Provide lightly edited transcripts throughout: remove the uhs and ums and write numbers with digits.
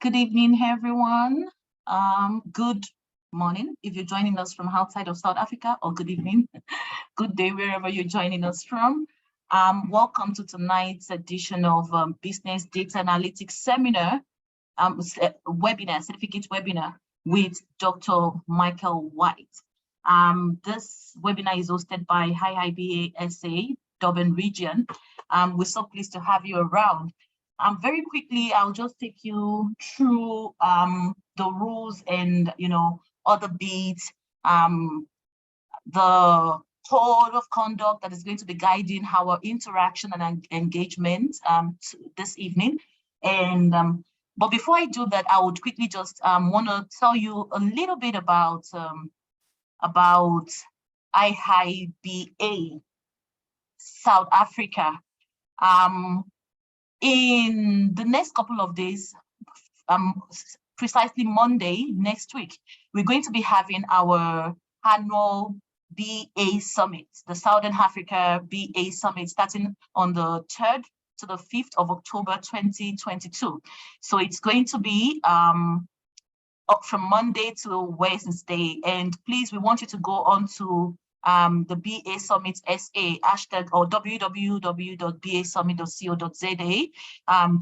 Good evening, everyone. Good morning if you're joining us from outside of South Africa, or good evening, good day, wherever you're joining us from. Welcome to tonight's edition of Business Data Analytics Seminar, certificate webinar with Dr. Michael White. This webinar is hosted by IIBA SA, Durban region. We're so pleased to have you around. Very quickly, I'll just take you through the rules and other bits, the code of conduct that is going to be guiding our interaction and engagement this evening. And but before I do that, I would quickly just want to tell you a little bit about IIBA South Africa. In the next couple of days, precisely Monday next week, we're going to be having our annual BA Summit, the Southern Africa BA Summit, starting on the 3rd to the 5th of October 2022. So it's going to be up from Monday to Wednesday. And please, we want you to go on to the BA Summit SA hashtag or www.basummit.co.za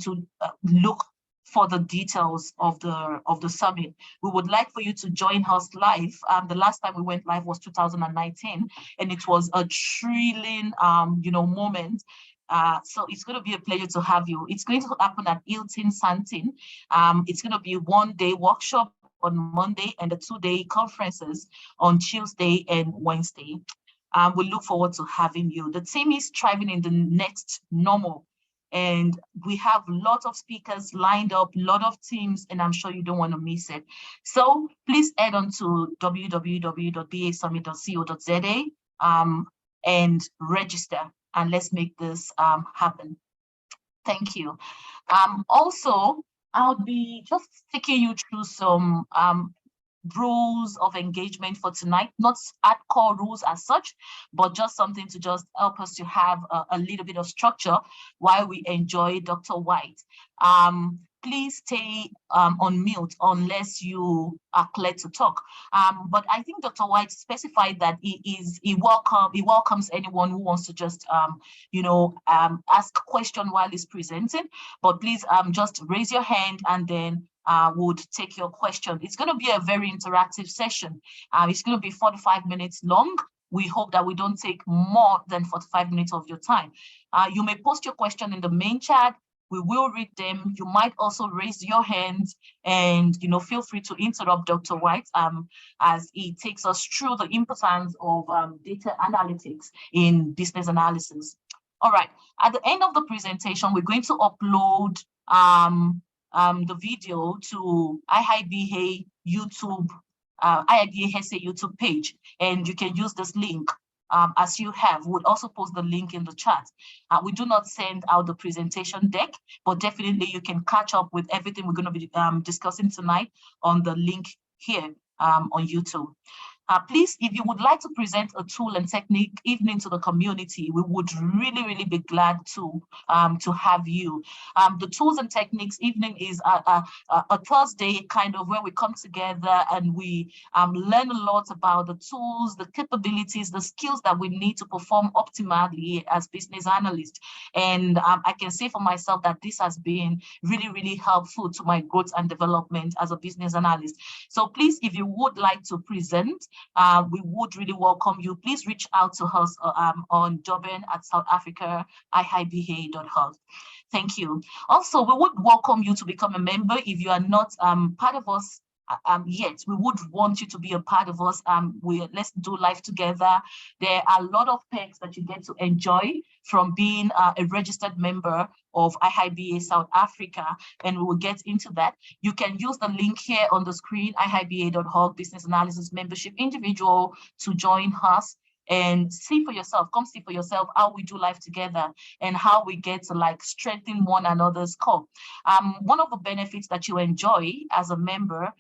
to look for the details of the summit. We would like for you to join us live. The last time we went live was 2019, and it was a thrilling moment. So it's going to be a pleasure to have you. It's going to happen at Hilton Sandton. It's going to be a one-day workshop on Monday and the 2-day conferences on Tuesday and Wednesday. We look forward to having you. The team is thriving in the next normal, and we have lots of speakers lined up, a lot of teams, and I'm sure you don't want to miss it. So please head on to www.basummit.co.za and register, and let's make this happen. Thank you. Also, I'll be just taking you through some rules of engagement for tonight, not hardcore rules as such, but just something to just help us to have a little bit of structure while we enjoy Dr. White. Please stay on mute unless you are clear to talk. But I think Dr. White specified that he welcomes anyone who wants to just ask a question while he's presenting. But please just raise your hand, and then would take your question. It's going to be a very interactive session. It's going to be 45 minutes long. We hope that we don't take more than 45 minutes of your time. You may post your question in the main chat. We will read them. You might also raise your hand, and feel free to interrupt Dr. White as he takes us through the importance of data analytics in business analysis. All right. At the end of the presentation, we're going to upload the video to IIBA YouTube, IIBA SA YouTube page, and you can use this link as you have. We'll also post the link in the chat. We do not send out the presentation deck, but definitely you can catch up with everything we're going to be discussing tonight on the link here on YouTube. Please, if you would like to present a tool and technique evening to the community, we would really be glad to have you. The tools and techniques evening is a Thursday kind of where we come together and we learn a lot about the tools, the capabilities, the skills that we need to perform optimally as business analysts. And I can say for myself that this has been really helpful to my growth and development as a business analyst. So please, if you would like to present, we would really welcome you. Please reach out to us on Durban@SouthAfrica.IIBA.org. Thank you. Also, we would welcome you to become a member if you are not part of us yet. We would want you to be a part of us. Let's do life together. There are a lot of perks that you get to enjoy from being a registered member of IIBA South Africa, and we will get into that. You can use the link here on the screen, IIBA.org, Business Analysis Membership Individual, to join us and see for yourself, come see for yourself how we do life together and how we get to strengthen one another's core. One of the benefits that you enjoy as a member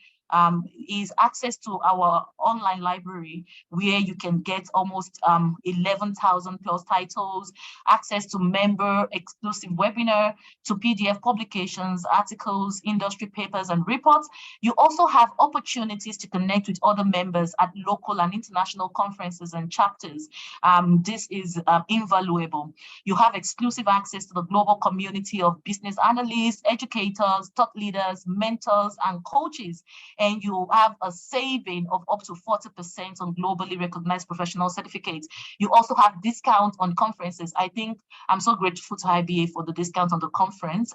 is access to our online library, where you can get almost 11,000 plus titles, access to member exclusive webinar, to PDF publications, articles, industry papers, and reports. You also have opportunities to connect with other members at local and international conferences and chapters. This is invaluable. You have exclusive access to the global community of business analysts, educators, thought leaders, mentors, and coaches. And you have a saving of up to 40% on globally recognized professional certificates. You also have discounts on conferences. I think I'm so grateful to IIBA for the discount on the conference.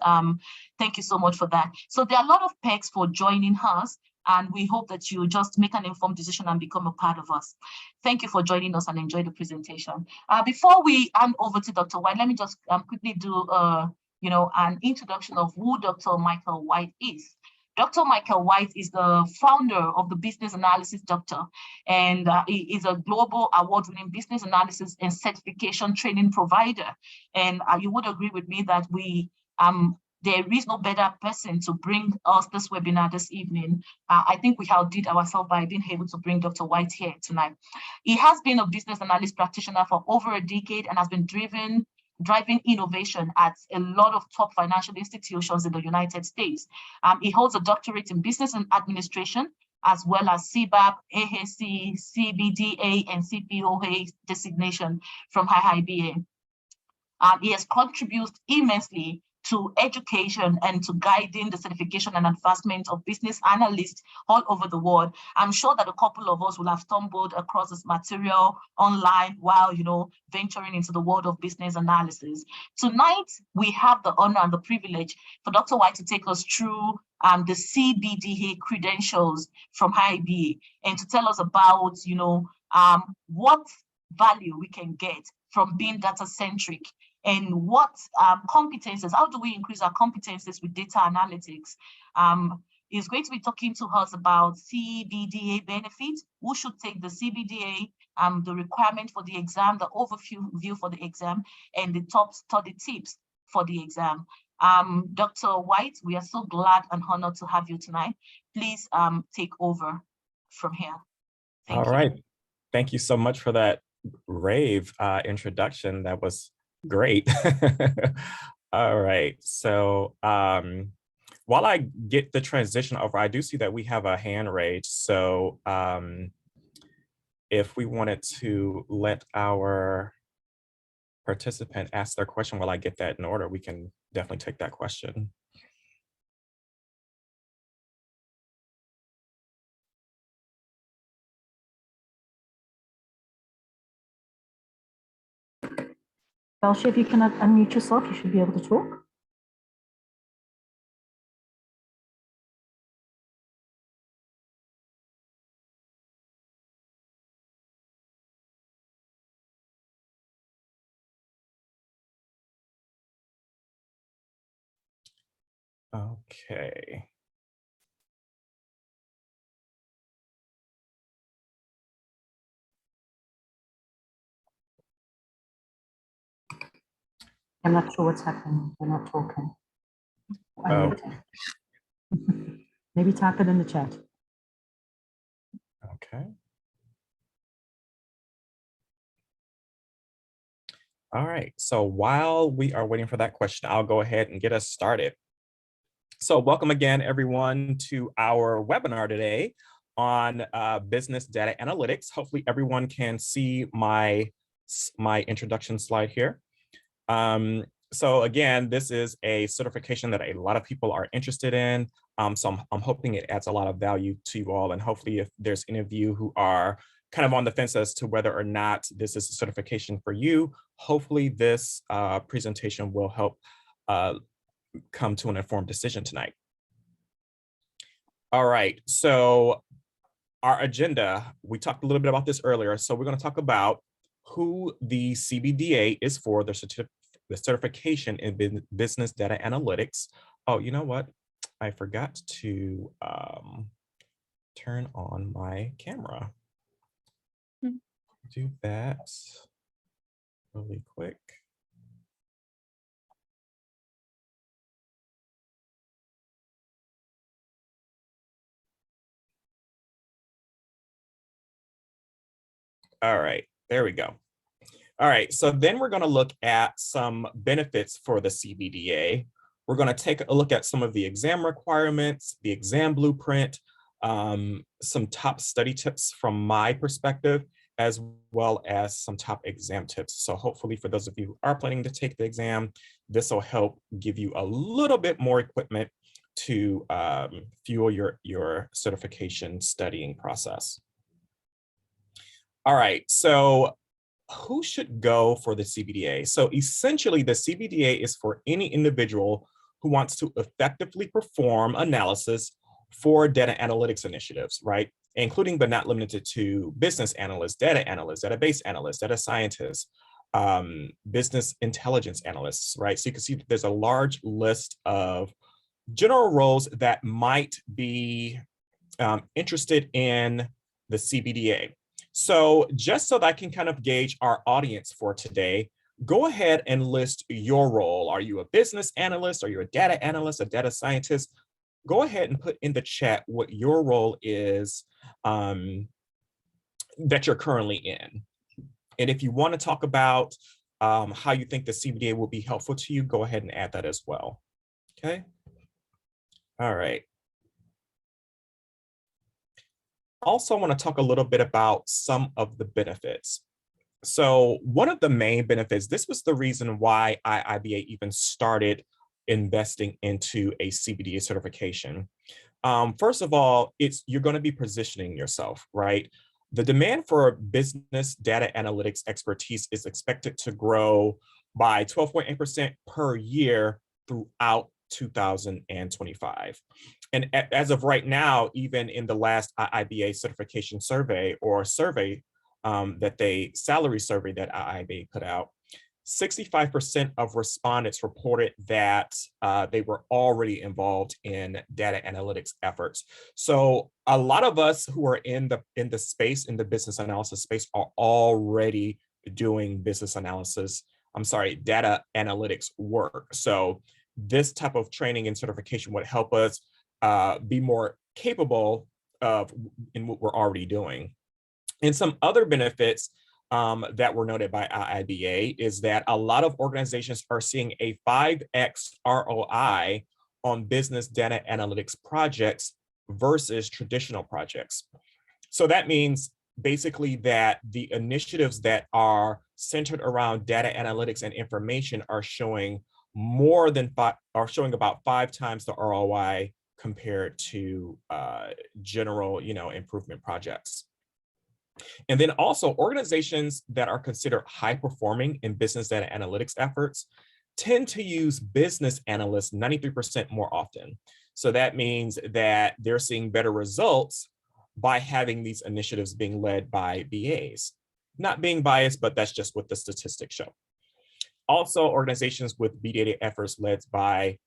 Thank you so much for that. So there are a lot of perks for joining us, and we hope that you just make an informed decision and become a part of us. Thank you for joining us, and enjoy the presentation. Before we hand over to Dr. White, let me just quickly do an introduction of who Dr. Michael White is. Dr. Michael White is the founder of the Business Analysis Doctor, and he is a global award-winning business analysis and certification training provider. And you would agree with me that there is no better person to bring us this webinar this evening. I think we outdid ourselves by being able to bring Dr. White here tonight. He has been a business analyst practitioner for over a decade and has been driving innovation at a lot of top financial institutions in the United States. He holds a doctorate in business and administration, as well as CBAP, AHC, CBDA, and CPOA designation from IIBA. He has contributed immensely to education and to guiding the certification and advancement of business analysts all over the world. I'm sure that a couple of us will have stumbled across this material online while, venturing into the world of business analysis. Tonight, we have the honor and the privilege for Dr. White to take us through the CBDA credentials from IIBA and to tell us about, what value we can get from being data-centric, and what competences, how do we increase our competences with data analytics? Is going to be talking to us about CBDA benefits, who should take the CBDA, the requirement for the exam, the overview for the exam, and the top study tips for the exam. Dr. White, we are so glad and honored to have you tonight. Please take over from here. All right. Thank you so much for that rave introduction. That was great. All right. So while I get the transition over, I do see that we have a hand raised. So if we wanted to let our participant ask their question while I get that in order, we can definitely take that question. Belshia, if you can unmute yourself, you should be able to talk. Okay. I'm not sure what's happening. They're not talking. Oh. Maybe type it in the chat. Okay. All right. So while we are waiting for that question, I'll go ahead and get us started. So welcome again, everyone, to our webinar today on business data analytics. Hopefully everyone can see my introduction slide here. So again, this is a certification that a lot of people are interested in. So I'm hoping it adds a lot of value to you all. And hopefully if there's any of you who are kind of on the fence as to whether or not this is a certification for you, hopefully this presentation will help come to an informed decision tonight. All right, so our agenda, we talked a little bit about this earlier. So we're going to talk about who the CBDA is for, the certification in business data analytics. Oh, you know what? I forgot to turn on my camera. Do that really quick. All right, there we go. All right, so then we're going to look at some benefits for the CBDA. We're going to take a look at some of the exam requirements, the exam blueprint, some top study tips from my perspective, as well as some top exam tips. So hopefully for those of you who are planning to take the exam, this will help give you a little bit more equipment to fuel your certification studying process. All right, so who should go for the CBDA? So essentially the CBDA is for any individual who wants to effectively perform analysis for data analytics initiatives, right? Including but not limited to business analysts, data analysts, database analysts, data scientists, business intelligence analysts, right? So you can see that there's a large list of general roles that might be interested in the CBDA. So just so that I can kind of gauge our audience for today, go ahead and list your role. Are you a business analyst? Are you a data analyst, a data scientist? Go ahead and put in the chat what your role is that you're currently in. And if you want to talk about how you think the CBDA will be helpful to you, go ahead and add that as well. Okay. All right. Also, I want to talk a little bit about some of the benefits. So one of the main benefits, this was the reason why IIBA even started investing into a CBDA certification. First of all, you're going to be positioning yourself, right? The demand for business data analytics expertise is expected to grow by 12.8% per year throughout 2025. And as of right now, even in the last IIBA certification survey or survey salary survey that IIBA put out, 65% of respondents reported that they were already involved in data analytics efforts. So a lot of us who are in the space, in the business analysis space, are already doing data analytics work. So this type of training and certification would help us be more capable in what we're already doing. And some other benefits that were noted by IIBA is that a lot of organizations are seeing a 5x ROI on business data analytics projects versus traditional projects. So that means basically that the initiatives that are centered around data analytics and information are showing about 5 times the ROI compared to general, improvement projects. And then also organizations that are considered high performing in business data analytics efforts tend to use business analysts 93% more often. So that means that they're seeing better results by having these initiatives being led by BAs. Not being biased, but that's just what the statistics show. Also, organizations with BDA efforts led by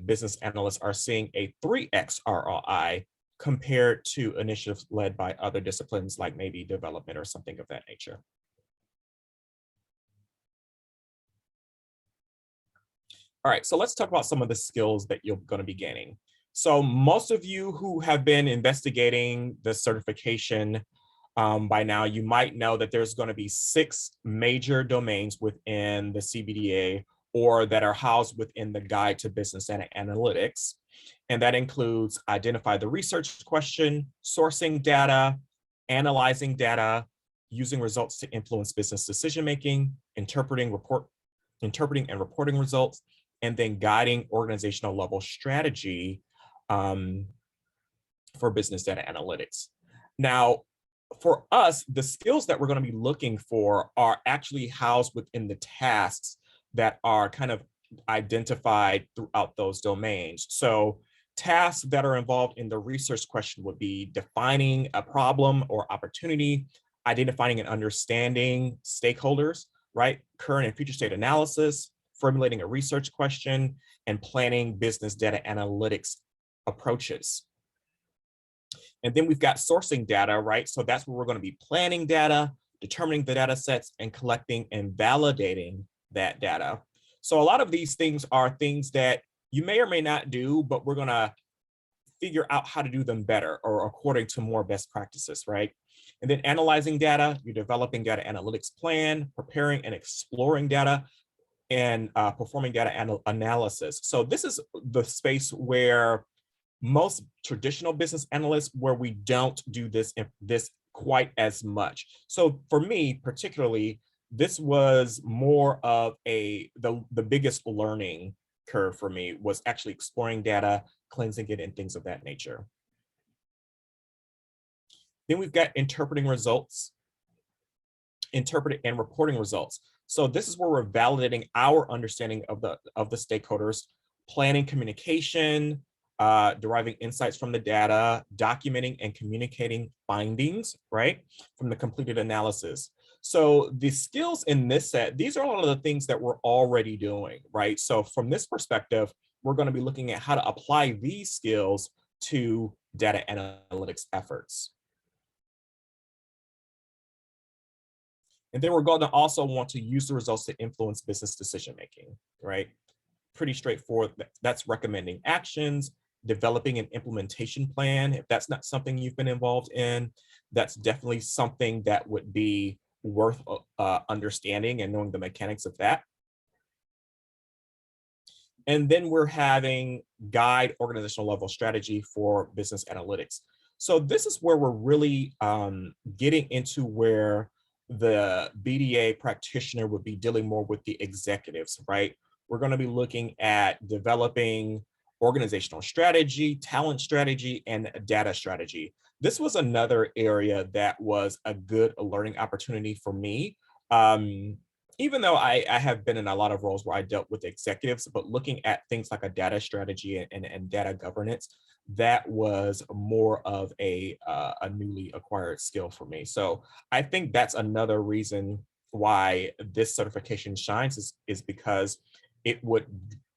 business analysts are seeing a 3x ROI compared to initiatives led by other disciplines like maybe development or something of that nature. All right, so let's talk about some of the skills that you're going to be gaining. So most of you who have been investigating the certification by now, you might know that there's going to be 6 major domains within the CBDA or that are housed within the Guide to Business Data Analytics. And that includes identify the research question, sourcing data, analyzing data, using results to influence business decision-making, interpreting and reporting results, and then guiding organizational level strategy for business data analytics. Now, for us, the skills that we're going to be looking for are actually housed within the tasks that are kind of identified throughout those domains. So tasks that are involved in the research question would be defining a problem or opportunity, identifying and understanding stakeholders, right? Current and future state analysis, formulating a research question, and planning business data analytics approaches. And then we've got sourcing data, right? So that's where we're going to be planning data, determining the data sets, and collecting and validating that data. So a lot of these things are things that you may or may not do, but we're going to figure out how to do them better or according to more best practices, right? And then analyzing data, you're developing data analytics plan, preparing and exploring data, and performing data analysis. So this is the space where most traditional business analysts, where we don't do this quite as much. So for me, particularly, this was more of the biggest learning curve for me was actually exploring data, cleansing it, and things of that nature. Then we've got interpreting results, interpreting and reporting results. So this is where we're validating our understanding of the stakeholders, planning communication, deriving insights from the data, documenting and communicating findings, right, from the completed analysis. So the skills in this set, these are a lot of the things that we're already doing, right? So from this perspective, we're going to be looking at how to apply these skills to data analytics efforts. And then we're going to also want to use the results to influence business decision-making, right? Pretty straightforward. That's recommending actions, developing an implementation plan. If that's not something you've been involved in, that's definitely something that would be worth understanding and knowing the mechanics of that. And then we're having guide organizational level strategy for business analytics. So this is where we're really getting into where the BDA practitioner would be dealing more with the executives, right? We're going to be looking at developing organizational strategy, talent strategy, and data strategy. This was another area that was a good learning opportunity for me. Even though I have been in a lot of roles where I dealt with executives, but looking at things like a data strategy and data governance, that was more of a newly acquired skill for me. So I think that's another reason why this certification shines is because it would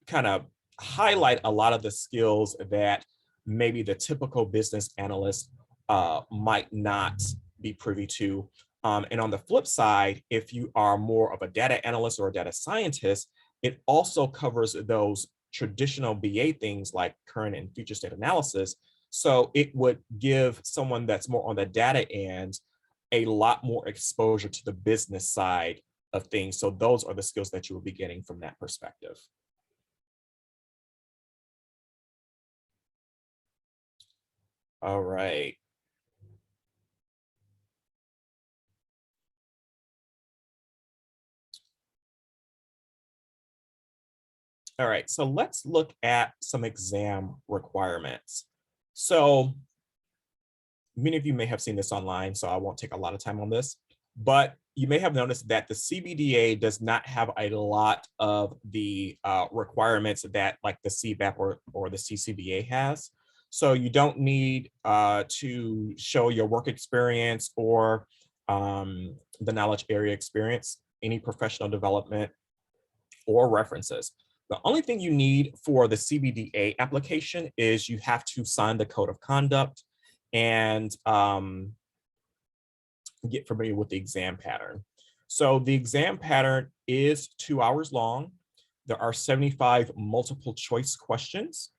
kind of highlight a lot of the skills that maybe the typical business analyst might not be privy to. And on the flip side, if you are more of a data analyst or a data scientist, it also covers those traditional BA things like current and future state analysis. So it would give someone that's more on the data end a lot more exposure to the business side of things. So those are the skills that you will be getting from that perspective. All right. All right, so let's look at some exam requirements. So many of you may have seen this online, so I won't take a lot of time on this, but you may have noticed that the CBDA does not have a lot of the requirements that like the CBAP or the CCBA has. So you don't need to show your work experience or the knowledge area experience, any professional development or references. The only thing you need for the CBDA application is you have to sign the code of conduct and get familiar with the exam pattern. So the exam pattern is 2 hours long. There are 75 multiple choice questions.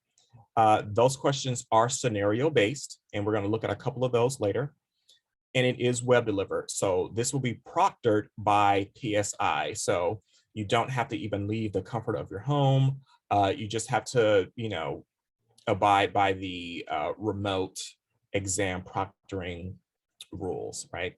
Those questions are scenario based, and we're going to look at a couple of those later. And it is web delivered. So this will be proctored by PSI. So you don't have to even leave the comfort of your home. You just have to, abide by the remote exam proctoring rules, right?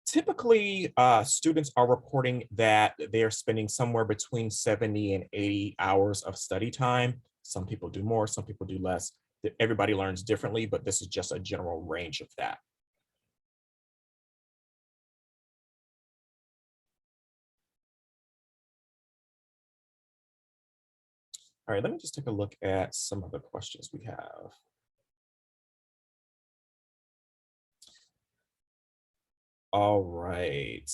Typically, students are reporting that they're spending somewhere between 70 and 80 hours of study time. Some people do more, some people do less. Everybody learns differently, but this is just a general range of that. All right, let me just take a look at some of the questions we have. All right.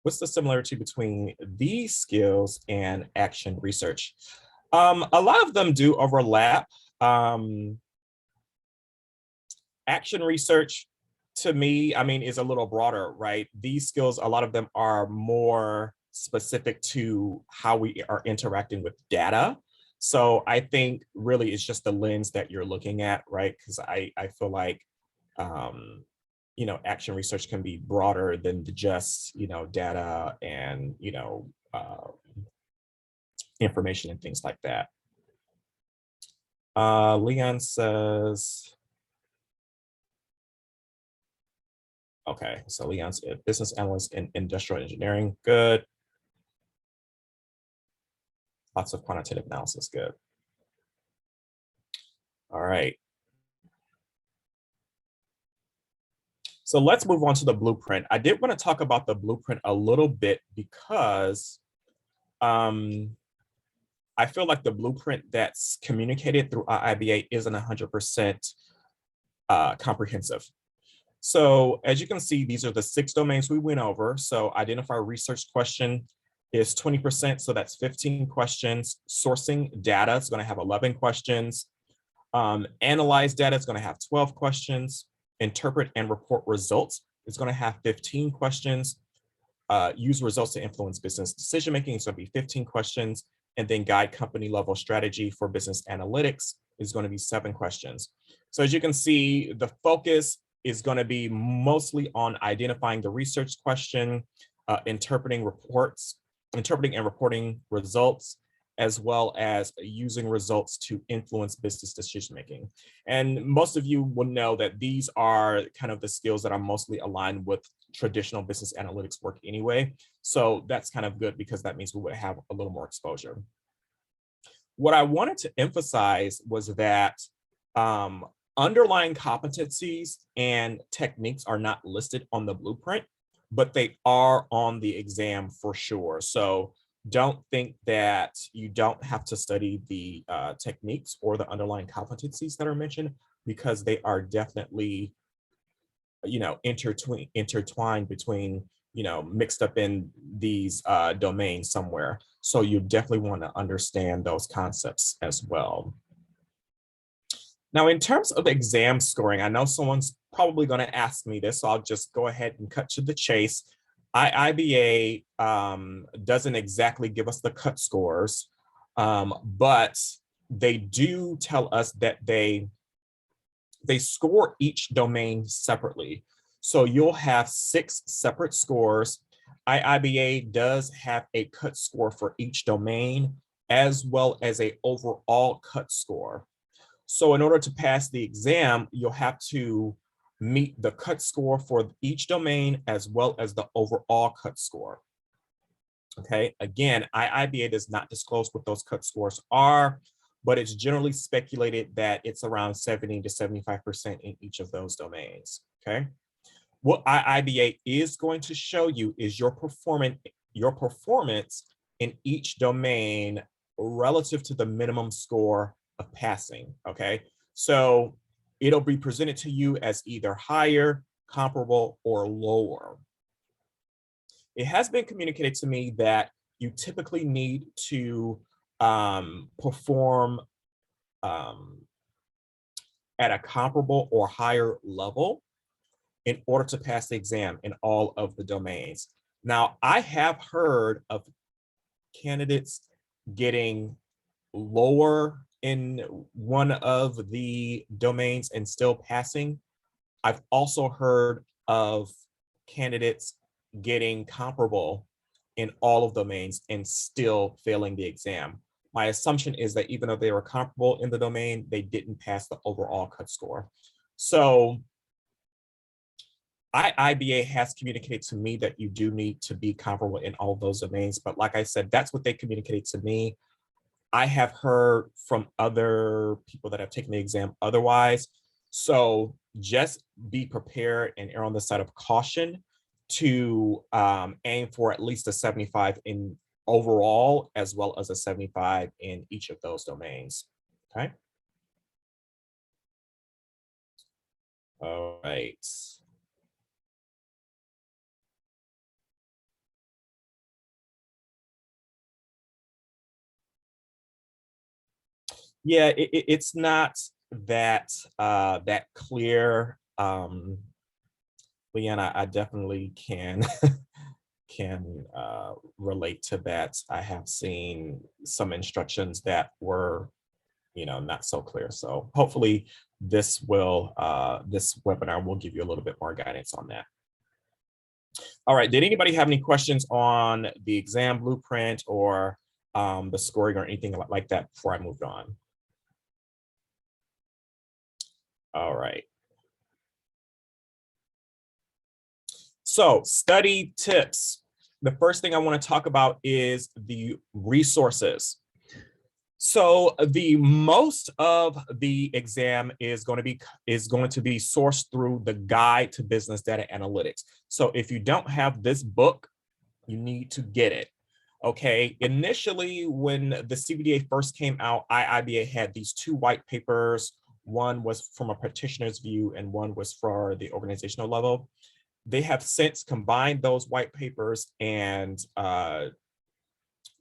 What's the similarity between these skills and action research? A lot of them do overlap. Action research, to me, is a little broader, right? These skills, a lot of them are more specific to how we are interacting with data. So I think really it's just the lens that you're looking at, right? Because I feel like action research can be broader than just, data and, information and things like that. Leon says, okay, so Leon's a business analyst in industrial engineering, good. Lots of quantitative analysis, good. All right. So let's move on to the blueprint. I did want to talk about the blueprint a little bit because I feel like the blueprint that's communicated through IIBA isn't 100% comprehensive. So as you can see, these are the 6 domains we went over. So identify research question is 20%, so that's 15 questions. Sourcing data is going to have 11 questions. Analyze data is going to have 12 questions. Interpret and report results is going to have 15 questions. Use results to influence business decision making is going to be 15 questions. And then guide company level strategy for business analytics is going to be 7 questions. So as you can see, the focus is going to be mostly on identifying the research question, interpreting and reporting results, as well as using results to influence business decision making. And most of you will know that these are kind of the skills that are mostly aligned with traditional business analytics work anyway. So that's kind of good because that means we would have a little more exposure. What I wanted to emphasize was that underlying competencies and techniques are not listed on the blueprint, but they are on the exam for sure. So don't think that you don't have to study the techniques or the underlying competencies that are mentioned, because they are definitely, intertwined between, mixed up in these domains somewhere. So you definitely want to understand those concepts as well. Now, in terms of exam scoring, I know someone's probably going to ask me this, so I'll just go ahead and cut to the chase. IIBA doesn't exactly give us the cut scores, but they do tell us that they score each domain separately. So you'll have 6 separate scores. IIBA does have a cut score for each domain, as well as an overall cut score. So in order to pass the exam, you'll have to meet the cut score for each domain as well as the overall cut score. Okay, again, IIBA does not disclose what those cut scores are, but it's generally speculated that it's around 70 to 75% in each of those domains. Okay, what IIBA is going to show you is your performance in each domain relative to the minimum score of passing. Okay, so it'll be presented to you as either higher, comparable, or lower. It has been communicated to me that you typically need to perform at a comparable or higher level in order to pass the exam in all of the domains. Now, I have heard of candidates getting lower in one of the domains and still passing. I've also heard of candidates getting comparable in all of the domains and still failing the exam. My assumption is that even though they were comparable in the domain, they didn't pass the overall cut score. So IIBA has communicated to me that you do need to be comparable in all of those domains. But like I said, that's what they communicated to me. I have heard from other people that have taken the exam otherwise. So just be prepared and err on the side of caution to aim for at least a 75 in overall, as well as a 75 in each of those domains. Okay. All right. Yeah, it's not that that clear. Leanna, I definitely can relate to that. I have seen some instructions that were not so clear. So hopefully this webinar will give you a little bit more guidance on that. All right, did anybody have any questions on the exam blueprint or the scoring or anything like that before I moved on? All right. So study tips. The first thing I want to talk about is the resources. So the most of the exam is going to be sourced through the Guide to Business Data Analytics. So if you don't have this book, you need to get it. Okay, initially when the CBDA first came out, IIBA had these two white papers. One was from a practitioner's view and one was for the organizational level. They have since combined those white papers and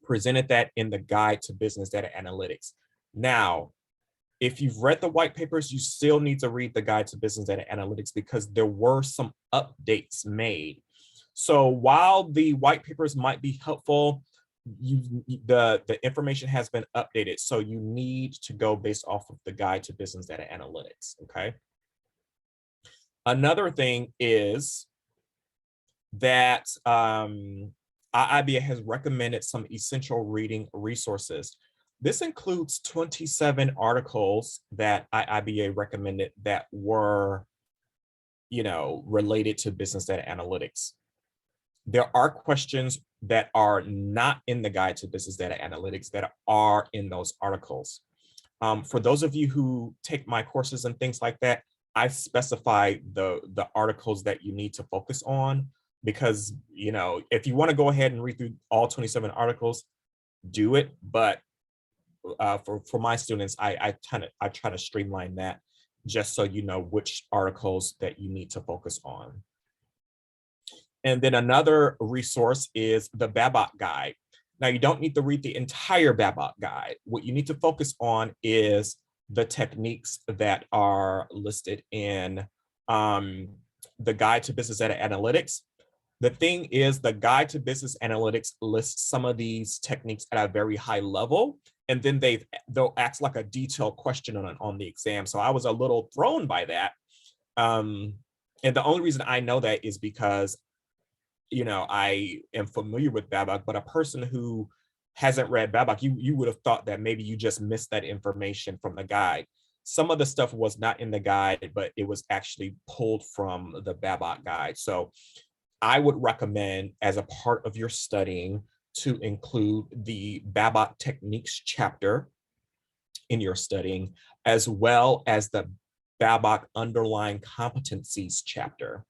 presented that in the Guide to Business Data Analytics. Now, if you've read the white papers, you still need to read the Guide to Business Data Analytics because there were some updates made. So while the white papers might be helpful, the information has been updated. So you need to go based off of the Guide to Business Data Analytics, okay? Another thing is that IIBA has recommended some essential reading resources. This includes 27 articles that IIBA recommended that were, related to business data analytics. There are questions that are not in the Guide to Business Data Analytics that are in those articles. For those of you who take my courses and things like that, I specify the articles that you need to focus on because, if you want to go ahead and read through all 27 articles, do it. But for my students, I try to streamline that just so you know which articles that you need to focus on. And then another resource is the BABOK guide. Now you don't need to read the entire BABOK guide. What you need to focus on is the techniques that are listed in the Guide to Business Data Analytics. The thing is, the Guide to Business Analytics lists some of these techniques at a very high level, and then they'll ask like a detailed question on the exam. So I was a little thrown by that. And the only reason I know that is because, I am familiar with BABOK, but a person who hasn't read BABOK, you would have thought that maybe you just missed that information from the guide. Some of the stuff was not in the guide, but it was actually pulled from the BABOK guide. So I would recommend, as a part of your studying, to include the BABOK techniques chapter in your studying, as well as the BABOK underlying competencies chapter.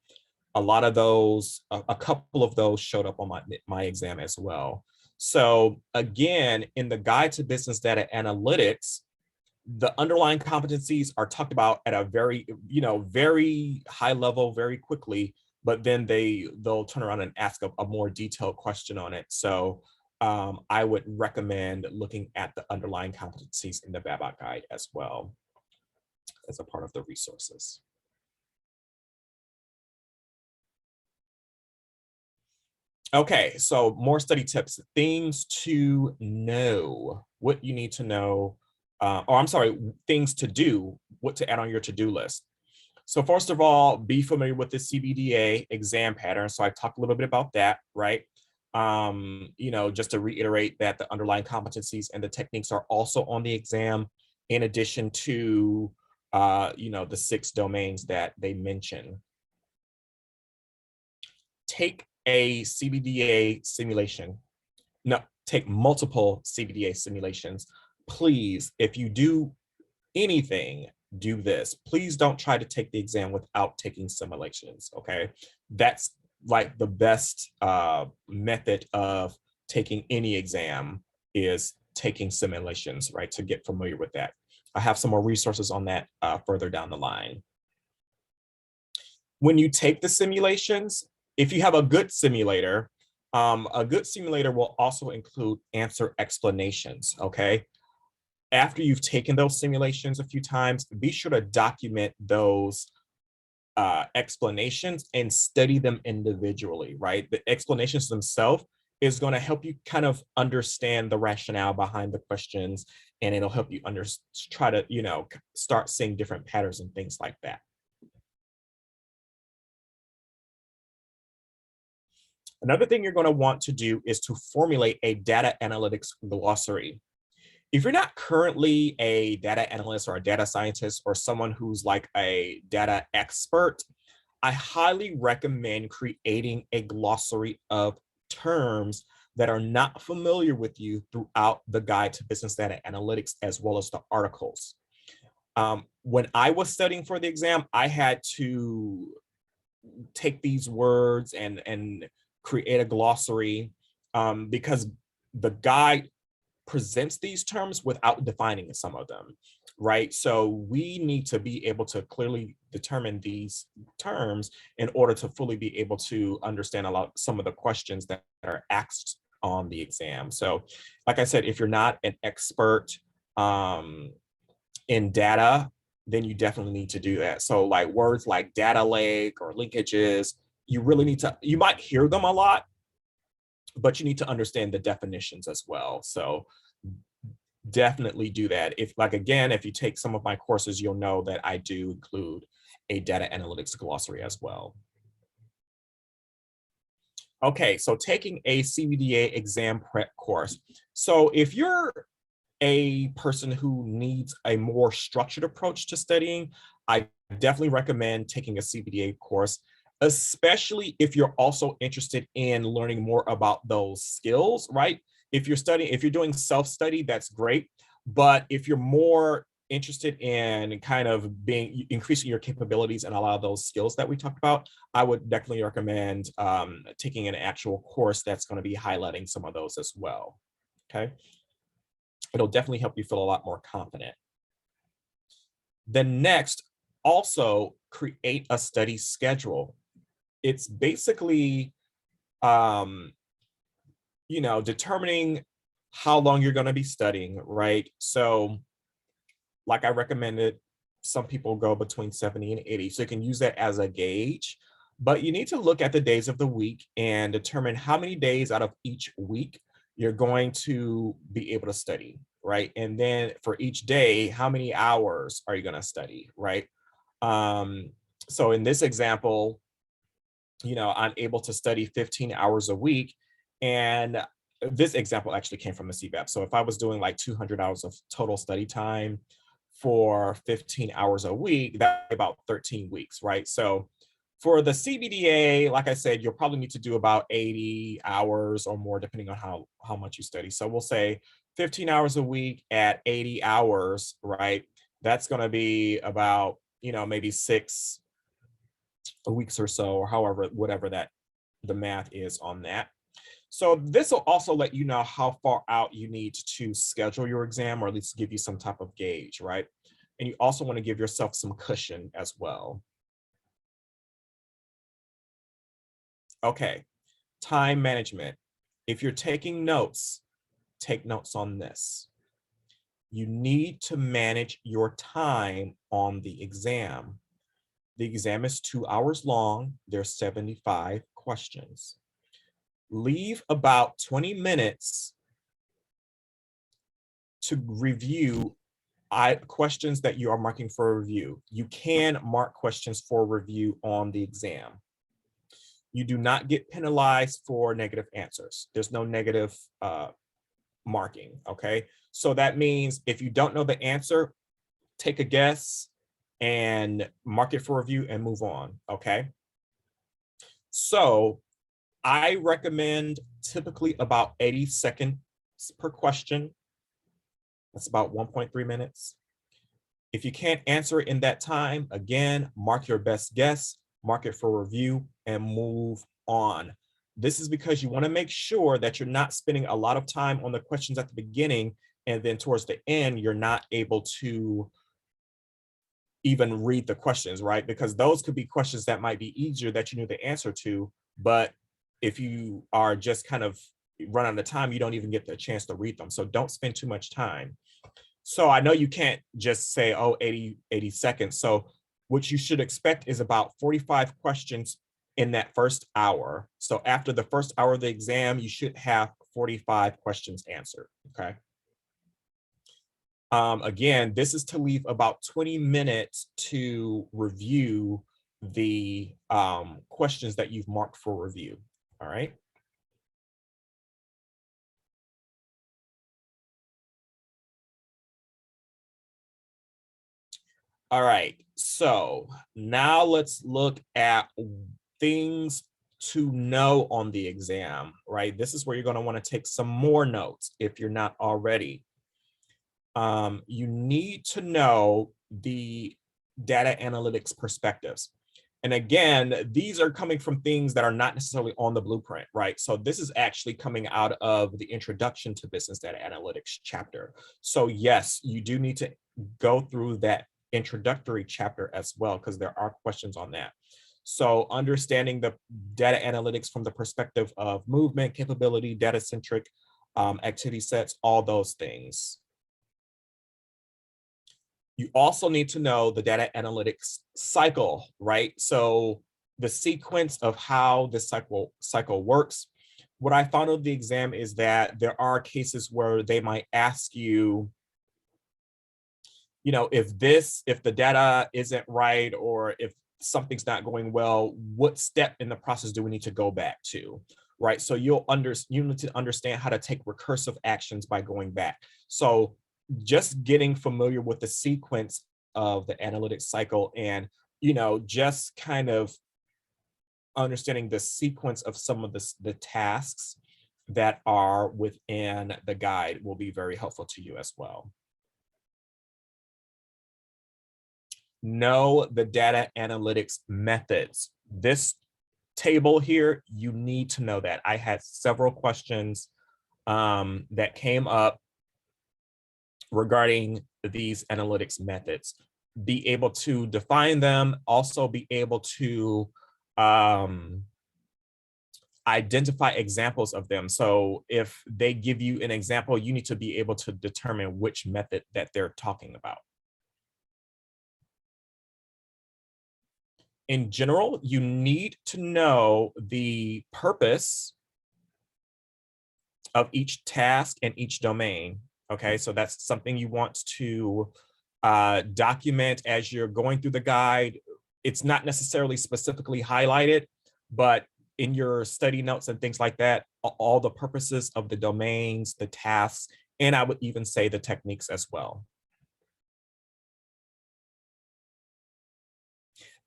A lot of those, a couple of those showed up on my exam as well. So again, in the Guide to Business Data Analytics, the underlying competencies are talked about at a very, very high level, very quickly, but then they'll turn around and ask a more detailed question on it. So I would recommend looking at the underlying competencies in the BABOK guide as well as a part of the resources. Okay, so more study tips, things to know, what you need to know, things to do, what to add on your to-do list. So first of all, be familiar with the CBDA exam pattern. So I talked a little bit about that, right? Just to reiterate that the underlying competencies and the techniques are also on the exam, in addition to, the 6 domains that they mention. Take a CBDA simulation. No, take multiple CBDA simulations. Please, if you do anything, do this. Please don't try to take the exam without taking simulations, okay? That's like the best method of taking any exam is taking simulations, right? To get familiar with that. I have some more resources on that further down the line. When you take the simulations, if you have a good simulator will also include answer explanations, okay? After you've taken those simulations a few times, be sure to document those explanations and study them individually, right? The explanations themselves, is going to help you kind of understand the rationale behind the questions, and it'll help you try to, start seeing different patterns and things like that. Another thing you're going to want to do is to formulate a data analytics glossary. If you're not currently a data analyst or a data scientist or someone who's like a data expert, I highly recommend creating a glossary of terms that are not familiar with you throughout the Guide to Business Data Analytics, as well as the articles. When I was studying for the exam, I had to take these words and create a glossary because the guide presents these terms without defining some of them, right? So we need to be able to clearly determine these terms in order to fully be able to understand some of the questions that are asked on the exam. So like I said, if you're not an expert in data, then you definitely need to do that. So like words like data lake or linkages, you really need to, you might hear them a lot, but you need to understand the definitions as well. So definitely do that. If you take some of my courses, you'll know that I do include a data analytics glossary as well. Okay, so taking a CBDA exam prep course. So if you're a person who needs a more structured approach to studying, I definitely recommend taking a CBDA course, especially if you're also interested in learning more about those skills, right? If you're doing self-study, that's great. But if you're more interested in kind of increasing your capabilities and a lot of those skills that we talked about, I would definitely recommend taking an actual course that's going to be highlighting some of those as well. Okay. It'll definitely help you feel a lot more confident. Then next, also create a study schedule. It's basically, determining how long you're going to be studying, right? So like I recommended, some people go between 70 and 80. So you can use that as a gauge, but you need to look at the days of the week and determine how many days out of each week you're going to be able to study, right? And then for each day, how many hours are you going to study, right? So in this example, I'm able to study 15 hours a week. And this example actually came from the CBAP. So if I was doing like 200 hours of total study time for 15 hours a week, that's about 13 weeks, right? So for the CBDA, like I said, you'll probably need to do about 80 hours or more, depending on how much you study. So we'll say 15 hours a week at 80 hours, right? That's going to be about, maybe 6 weeks or so, or whatever that the math is on that. So this will also let you know how far out you need to schedule your exam, or at least give you some type of gauge, right? And you also want to give yourself some cushion as well. Okay, time management. If you're taking notes, take notes on this. You need to manage your time on the exam. The exam is 2 hours long. There's 75 questions. Leave about 20 minutes to review questions that you are marking for review. You can mark questions for review on the exam. You do not get penalized for negative answers. There's no negative marking, okay? So that means if you don't know the answer, take a guess and mark it for review and move on, okay? So I recommend typically about 80 seconds per question. That's about 1.3 minutes. If you can't answer it in that time, again, mark your best guess, mark it for review, and move on. This is because you want to make sure that you're not spending a lot of time on the questions at the beginning, and then towards the end, you're not able to even read the questions, right? Because those could be questions that might be easier that you knew the answer to, but if you are just kind of run out of time, you don't even get the chance to read them. So don't spend too much time. So I know you can't just say, oh, 80 seconds. So what you should expect is about 45 questions in that first hour. So after the first hour of the exam, you should have 45 questions answered, okay? Again, this is to leave about 20 minutes to review the questions that you've marked for review, all right? All right, so now let's look at things to know on the exam, right? This is where you're going to want to take some more notes if you're not already. You need to know the data analytics perspectives. And again, these are coming from things that are not necessarily on the blueprint, right? So this is actually coming out of the Introduction to Business Data Analytics chapter. So yes, you do need to go through that introductory chapter as well, because there are questions on that. So understanding the data analytics from the perspective of movement, capability, data-centric activity sets, all those things. You also need to know the data analytics cycle, right? So the sequence of how the cycle works. What I found of the exam is that there are cases where they might ask you, if the data isn't right, or if something's not going well, what step in the process do we need to go back to, right? So you need to understand how to take recursive actions by going back. So just getting familiar with the sequence of the analytics cycle and, just kind of understanding the sequence of some of the tasks that are within the guide will be very helpful to you as well. Know the data analytics methods. This table here, you need to know that. I had several questions that came up regarding these analytics methods. Be able to define them, also be able to identify examples of them. So if they give you an example, you need to be able to determine which method that they're talking about. In general, you need to know the purpose of each task and each domain. Okay, so that's something you want to document as you're going through the guide. It's not necessarily specifically highlighted, but in your study notes and things like that, all the purposes of the domains, the tasks, and I would even say the techniques as well.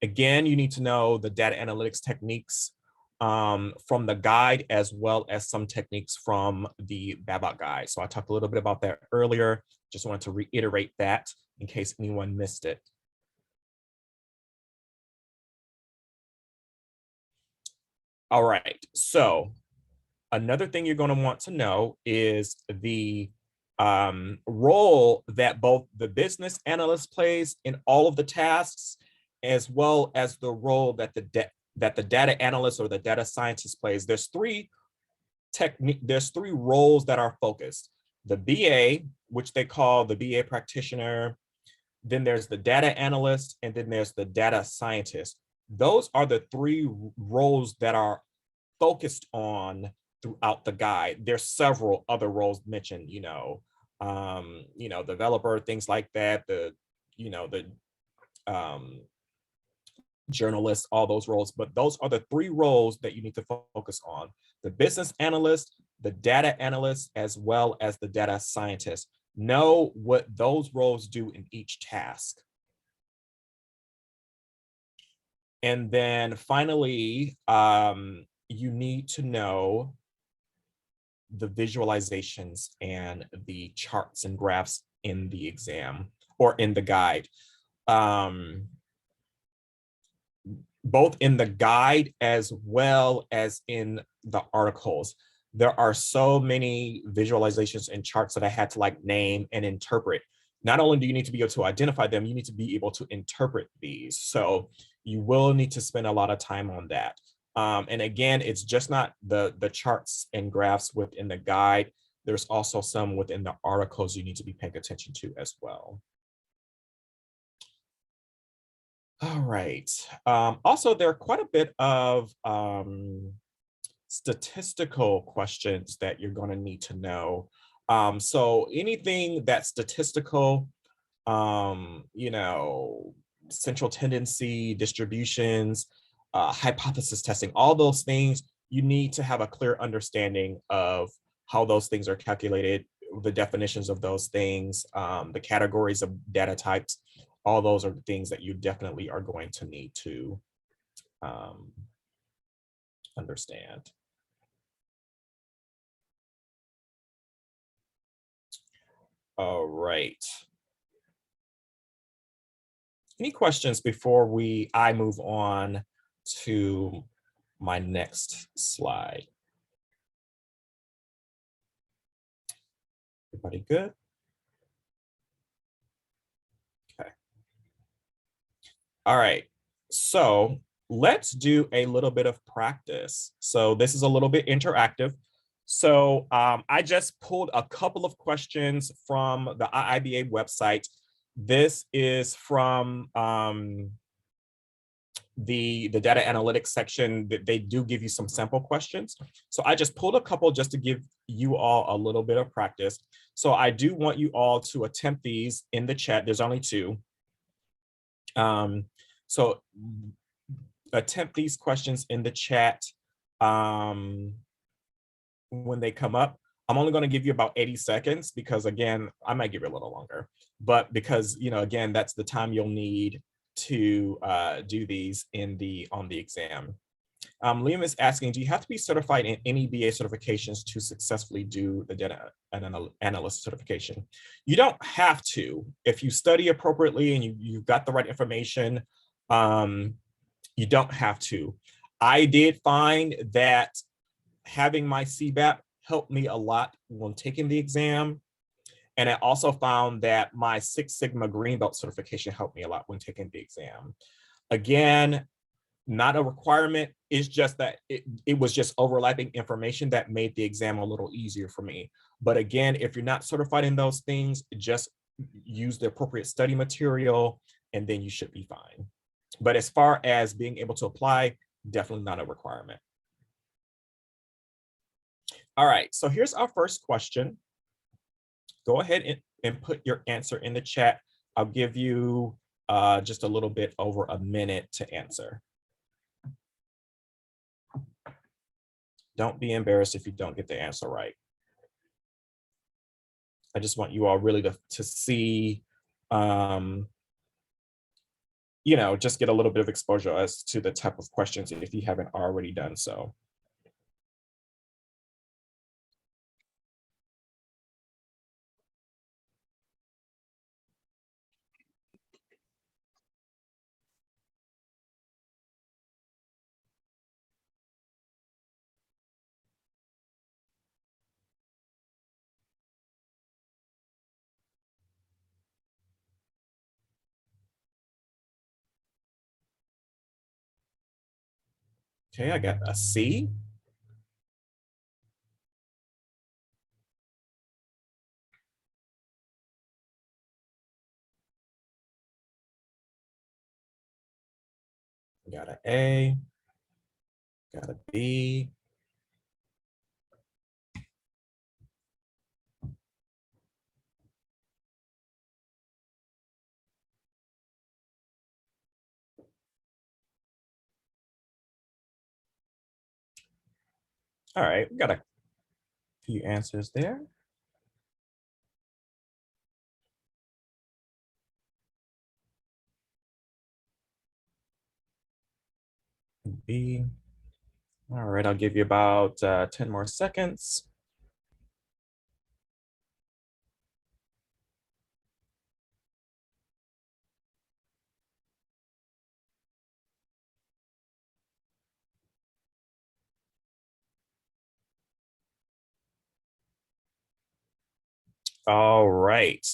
Again, you need to know the data analytics techniques from the guide, as well as some techniques from the BABOK guide. So I talked a little bit about that earlier. Just wanted to reiterate that in case anyone missed it. All right, so another thing you're going to want to know is the role that both the business analyst plays in all of the tasks, as well as the role that the data analyst or the data scientist plays. There's three roles that are focused. The BA, which they call the BA practitioner, then there's the data analyst, and then there's the data scientist. Those are the three roles that are focused on throughout the guide. There's several other roles mentioned, developer, things like that, the journalists, all those roles, but those are the three roles that you need to focus on: the business analyst, the data analyst, as well as the data scientist. Know what those roles do in each task. And then finally, you need to know the visualizations and the charts and graphs in the exam or in the guide. Both in the guide as well as in the articles. There are so many visualizations and charts that I had to name and interpret. Not only do you need to be able to identify them, you need to be able to interpret these. So you will need to spend a lot of time on that. And again, it's just not the charts and graphs within the guide. There's also some within the articles you need to be paying attention to as well. All right. Also, there are quite a bit of statistical questions that you're going to need to know. So anything that's statistical, you know, central tendency, distributions, hypothesis testing, all those things, you need to have a clear understanding of how those things are calculated, the definitions of those things, the categories of data types. All those are things that you definitely are going to need to understand. All right. Any questions before I move on to my next slide? Everybody good? Okay. All right. So let's do a little bit of practice. So this is a little bit interactive. So I just pulled a couple of questions from the IIBA website. This is from the data analytics section. That they do give you some sample questions. So I just pulled a couple just to give you all a little bit of practice. So I do want you all to attempt these in the chat. There's only 2. So attempt these questions in the chat when they come up. I'm only going to give you about 80 seconds because, again, I might give you a little longer, but because, you know, again, that's the time you'll need to do these on the exam. Liam is asking, do you have to be certified in any BA certifications to successfully do the data analyst certification? You don't have to. If you study appropriately and you've got the right information, you don't have to. I did find that having my CBAP helped me a lot when taking the exam. And I also found that my Six Sigma Green Belt certification helped me a lot when taking the exam. Again, not a requirement. It's just that it was just overlapping information that made the exam a little easier for me. But again, if you're not certified in those things, just use the appropriate study material and then you should be fine. But as far as being able to apply, definitely not a requirement. All right, so here's our first question. Go ahead and put your answer in the chat. I'll give you just a little bit over a minute to answer. Don't be embarrassed if you don't get the answer right. I just want you all really to see, you know, just get a little bit of exposure as to the type of questions if you haven't already done so. Okay, I got a C. Got an A, got a B. All right, we got a few answers there. B. All right, I'll give you about 10 more seconds. All right.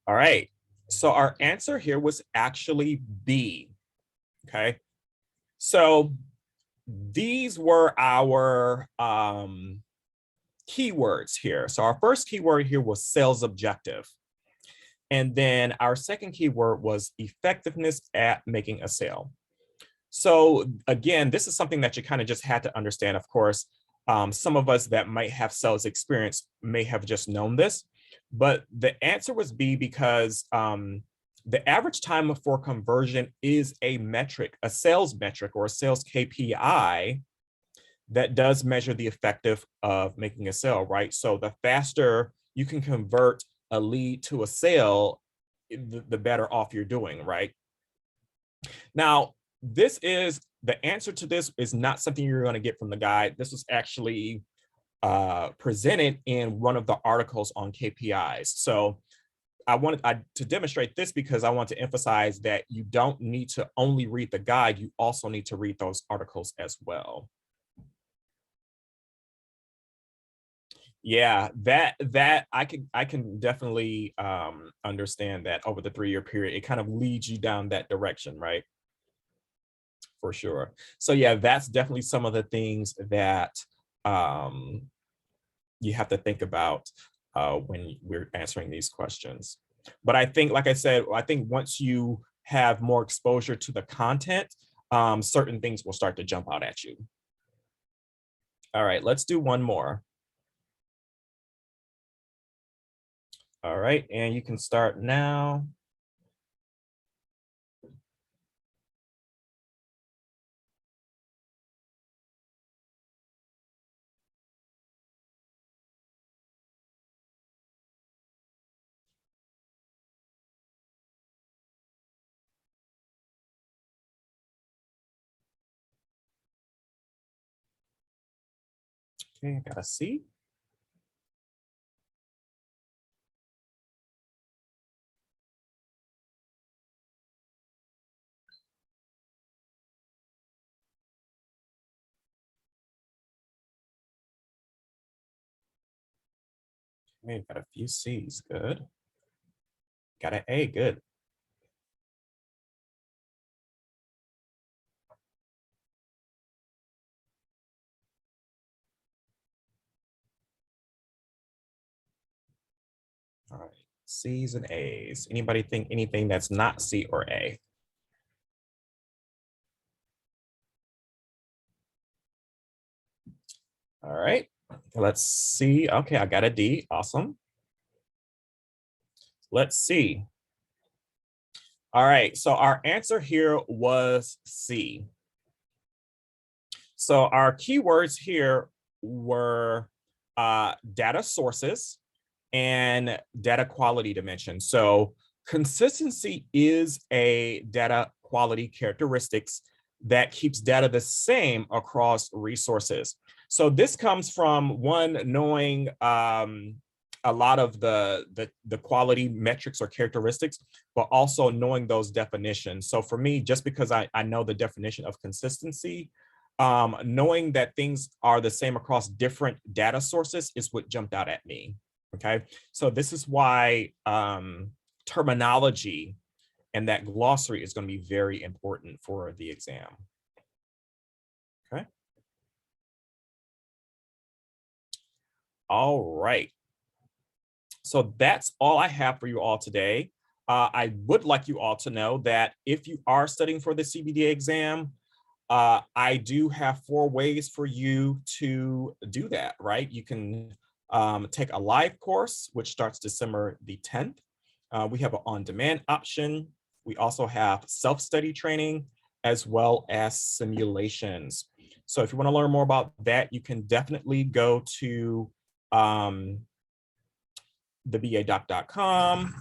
All right, so our answer here was actually B, okay? So these were our keywords here. So our first keyword here was sales objective. And then our second keyword was effectiveness at making a sale. So again, this is something that you kind of just had to understand. Of course, some of us that might have sales experience may have just known this, but the answer was B because the average time for conversion is a metric, a sales metric or a sales KPI that does measure the effective of making a sale, right? So the faster you can convert a lead to a sale, the better off you're doing, right? Now, the answer to this is not something you're going to get from the guide. This was actually presented in one of the articles on KPIs. So I wanted to demonstrate this because I want to emphasize that you don't need to only read the guide, you also need to read those articles as well. Yeah, that I can definitely understand that over the 3-year period, it kind of leads you down that direction, right? For sure. So yeah, that's definitely some of the things that you have to think about when we're answering these questions. But I think, like I said, I think once you have more exposure to the content, certain things will start to jump out at you. All right, let's do one more. All right, and you can start now. Okay, I got a C. Okay, got a few C's, good. Got an A, good. All right, C's and A's. Anybody think anything that's not C or A? All right, let's see. Okay, I got a D, awesome. Let's see. All right, so our answer here was C. So our keywords here were data sources and data quality dimension. So consistency is a data quality characteristics that keeps data the same across resources. So this comes from one, knowing a lot of the quality metrics or characteristics, but also knowing those definitions. So for me, just because I know the definition of consistency, knowing that things are the same across different data sources is what jumped out at me. Okay, so this is why terminology and that glossary is going to be very important for the exam. Okay. All right. So that's all I have for you all today. I would like you all to know that if you are studying for the CBDA exam, I do have 4 ways for you to do that, right? You can take a live course, which starts December the 10th. We have an on-demand option. We also have self-study training as well as simulations. So if you want to learn more about that, you can definitely go to thebadoc.com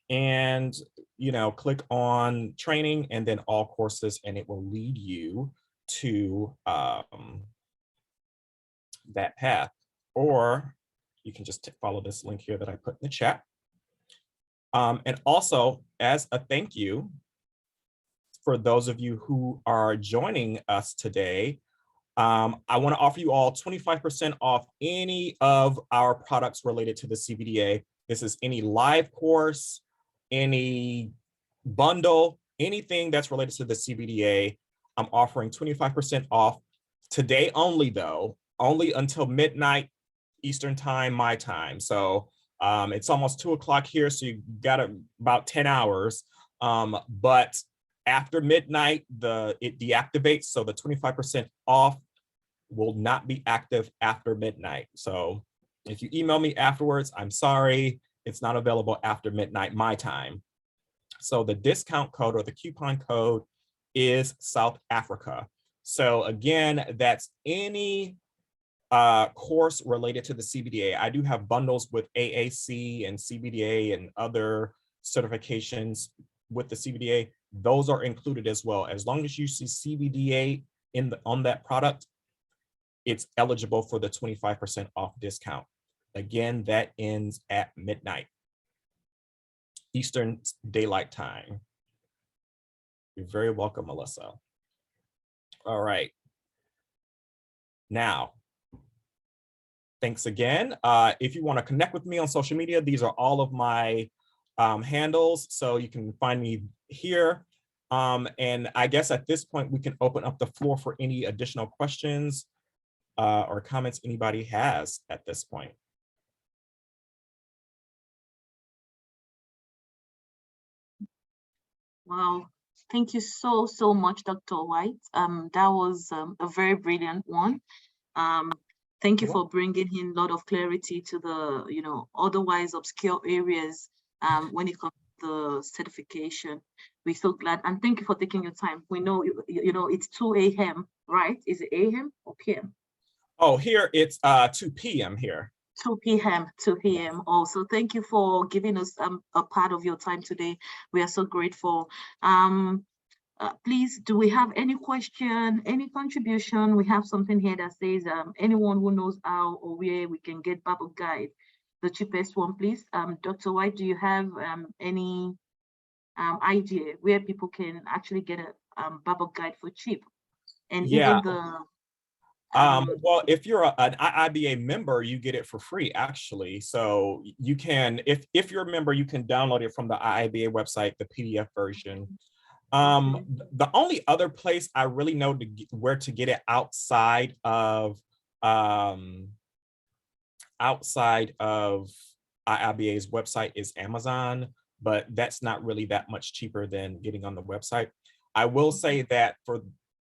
and click on training and then all courses, and it will lead you to that path. Or you can just follow this link here that I put in the chat. And also, as a thank you for those of you who are joining us today, I want to offer you all 25% off any of our products related to the CBDA. This is any live course, any bundle, anything that's related to the CBDA. I'm offering 25% off today only, though, only until midnight Eastern time, my time. So it's almost 2 o'clock here, so you got about 10 hours. But after midnight, it deactivates, so the 25% off will not be active after midnight. So if you email me afterwards, I'm sorry, it's not available after midnight my time. So the discount code or the coupon code is South Africa. So again, that's any course related to the CBDA. I do have bundles with AAC and CBDA and other certifications with the CBDA. Those are included as well. As long as you see CBDA on that product, it's eligible for the 25% off discount. Again, that ends at midnight Eastern Daylight Time. You're very welcome, Melissa. All right. Now, thanks again. If you want to connect with me on social media, these are all of my handles. So you can find me here. And I guess at this point, we can open up the floor for any additional questions or comments anybody has at this point. Wow, thank you so much, Dr. White. That was a very brilliant one. Thank you for bringing in a lot of clarity to the, otherwise obscure areas when it comes to the certification. We're so glad, and thank you for taking your time. We know, it's 2 a.m., right? Is it a.m. or p.m.? Oh, here it's 2 p.m. here. 2 p.m. 2 p.m. Also, thank you for giving us a part of your time today. We are so grateful. Please, do we have any question, any contribution? We have something here that says anyone who knows how or where we can get Bible Guide, the cheapest one, please. Dr. White, do you have any idea where people can actually get a Bible Guide for cheap? And even the well, if you're an IIBA member, you get it for free, actually. So you can, if you're a member, you can download it from the IIBA website, the PDF version. The only other place I really know where to get it outside of IIBA's website is Amazon, but that's not really that much cheaper than getting on the website. I will say that for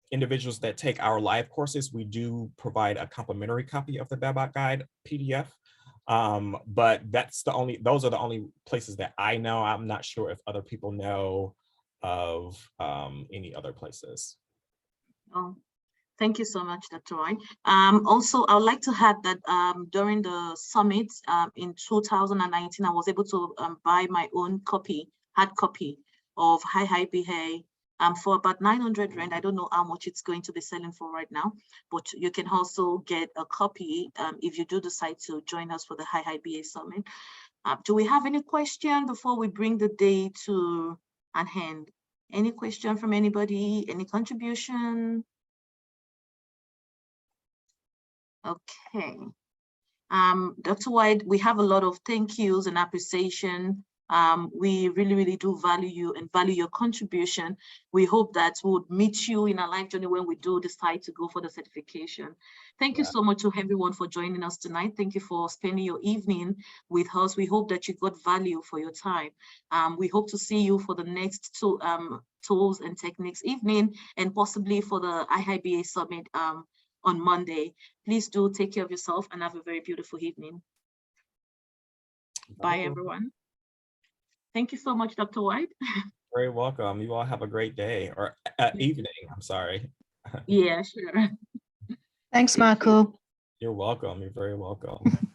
individuals that take our live courses, we do provide a complimentary copy of the Babak Guide PDF. But those are the only places that I know. I'm not sure if other people know of any other places. Oh, thank you so much, Dr. Roy. Also, I would like to add that during the summit in 2019, I was able to buy my own hard copy of IIBA for about 900 Rand. I don't know how much it's going to be selling for right now, but you can also get a copy if you do decide to join us for the IIBA Summit. Do we have any question before we bring the day to an end? Any question from anybody? Any contribution? Okay. Dr. White, we have a lot of thank yous and appreciation. We really do value you and value your contribution. We hope that we'll meet you in our life journey when we do decide to go for the certification. Thank you so much to everyone for joining us tonight. Thank you for spending your evening with us. We hope that you got value for your time. We hope to see you for the next tools and techniques evening, and possibly for the IIBA Summit on Monday. Please do take care of yourself and have a very beautiful evening. Bye, everyone. Thank you so much, Dr. White. Very welcome. You all have a great day or evening. I'm sorry. Yeah, sure. Thanks, Marco. You're welcome. You're very welcome.